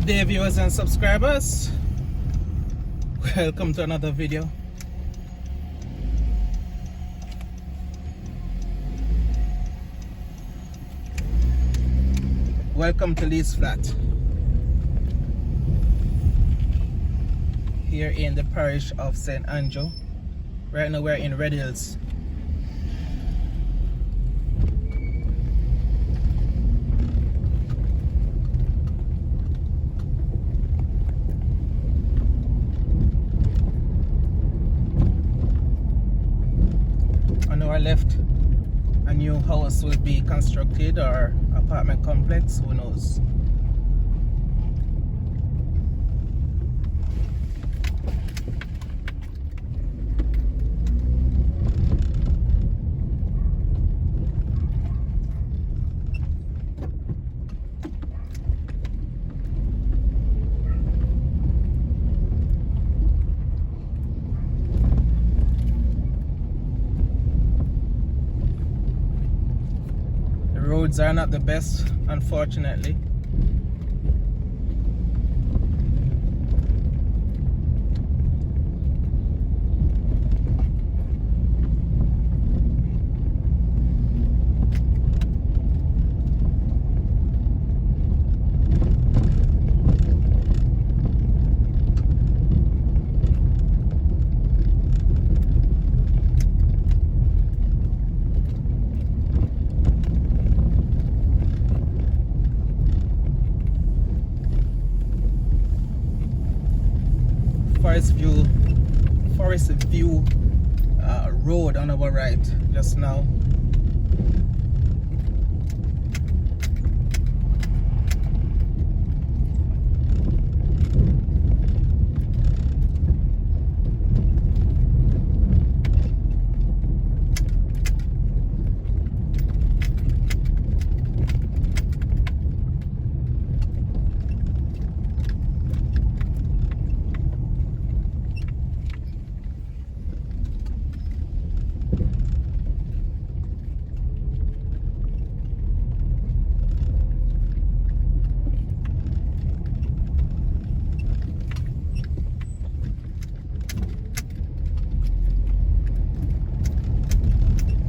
Good day, viewers and subscribers. Welcome to another video. Welcome to Leeds Flat, here in the parish of St. Andrew. Right now we're in Red Hills. On our left, a new house will be constructed, or apartment complex, who knows. Roads are not the best, unfortunately. Forest View Road on our right just now.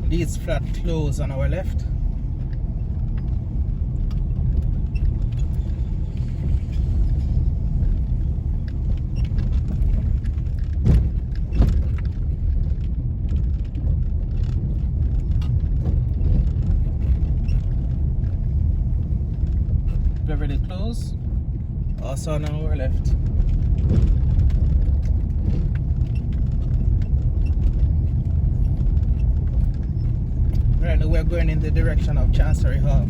Leeds Flat close on our left. Beverly Close also on our left. Right now we're going in the direction of Chancery Hall.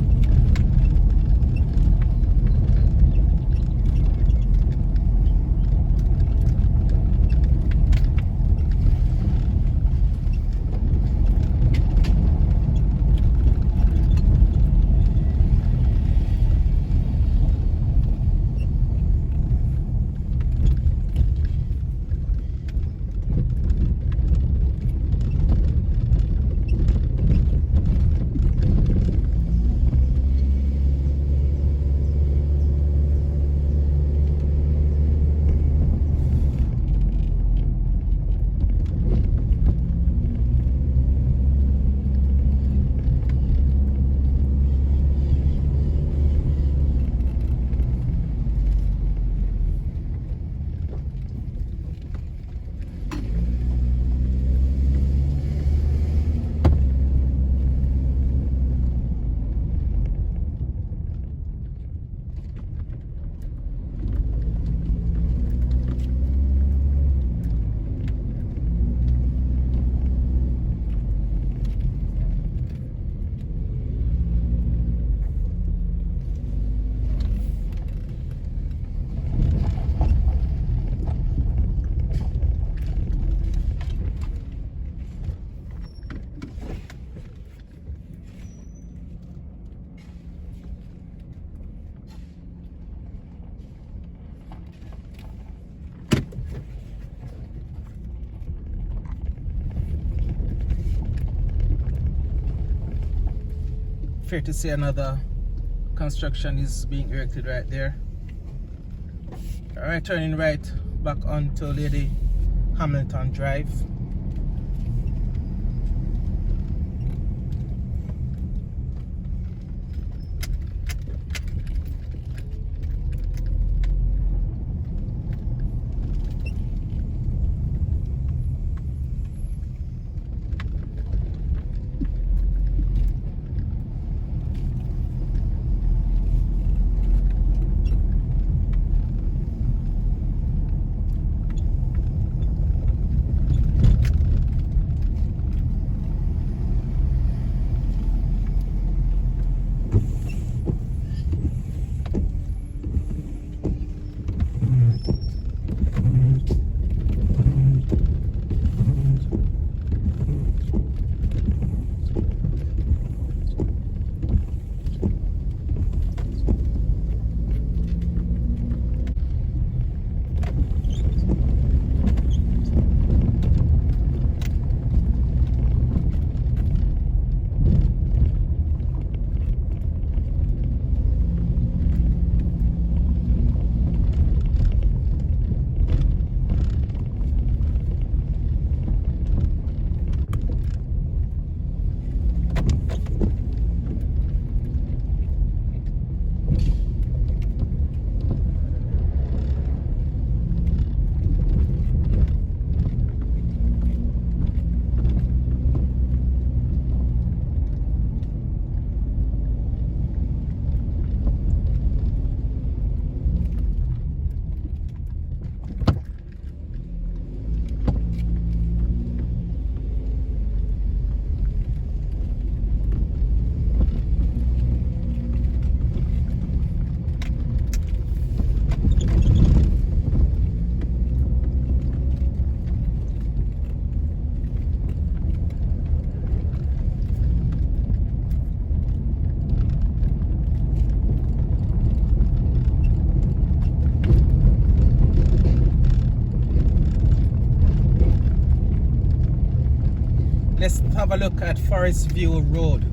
Fair to say another construction is being erected right there. Alright, turning right back onto Lady Hamilton Drive. Let's have a look at Forest View Road.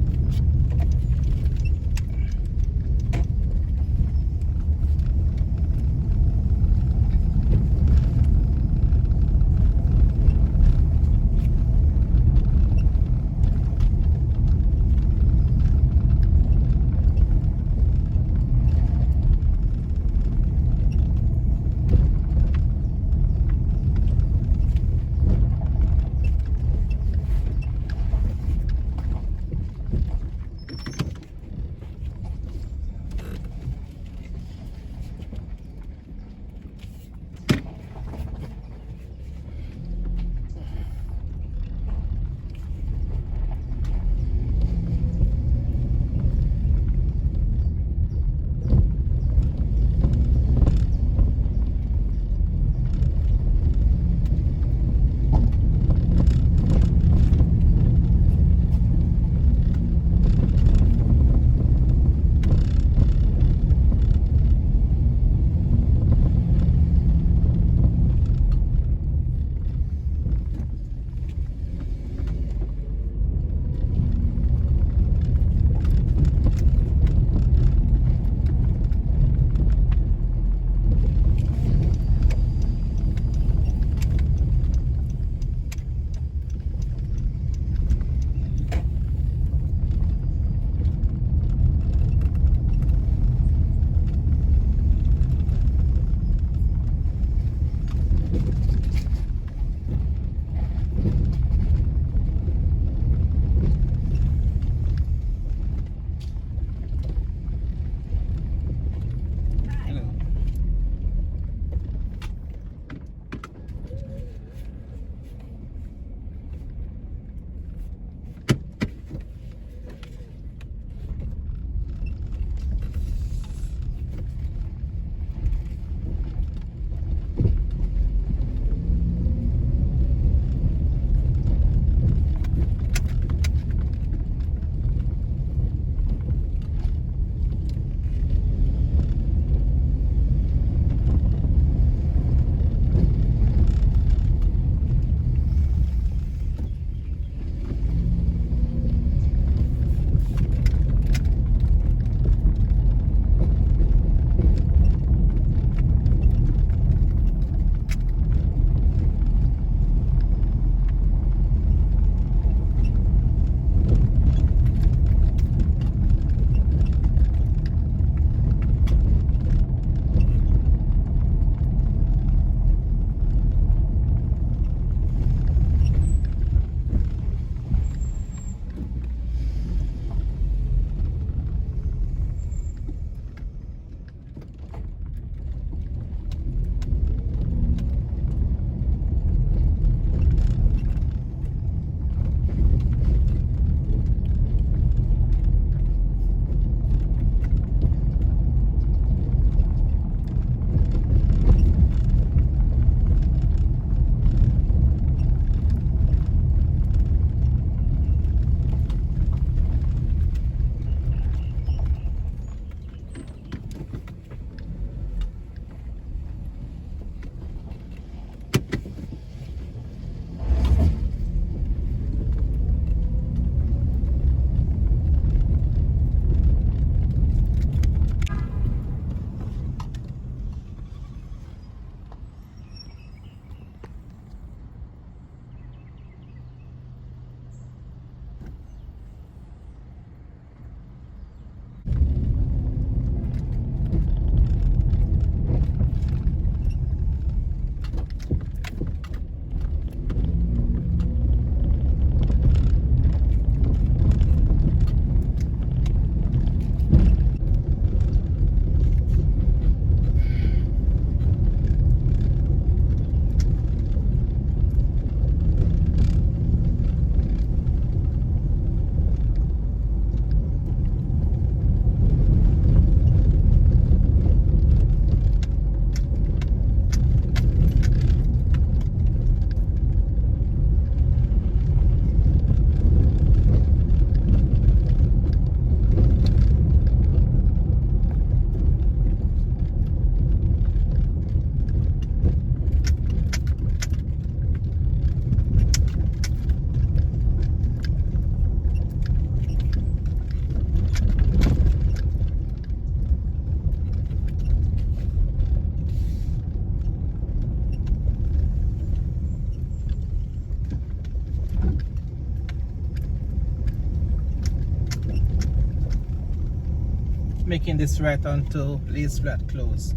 making this right onto Lee's Flat Close.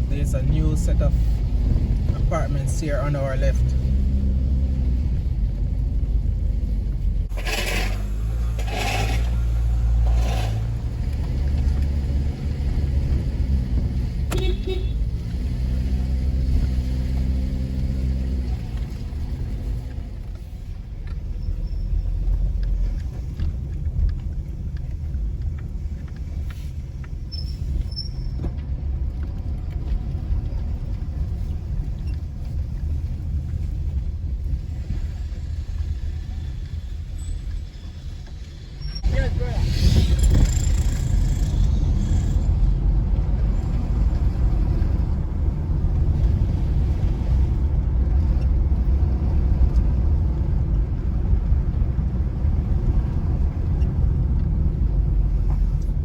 There's a new set of apartments here on our left.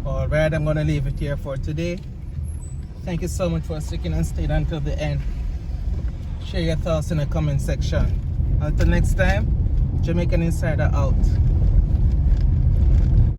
Alright, I'm gonna leave it here for today. Thank you so much for sticking and staying until the end. Share your thoughts in the comment section. Until next time, Jamaican Insider out.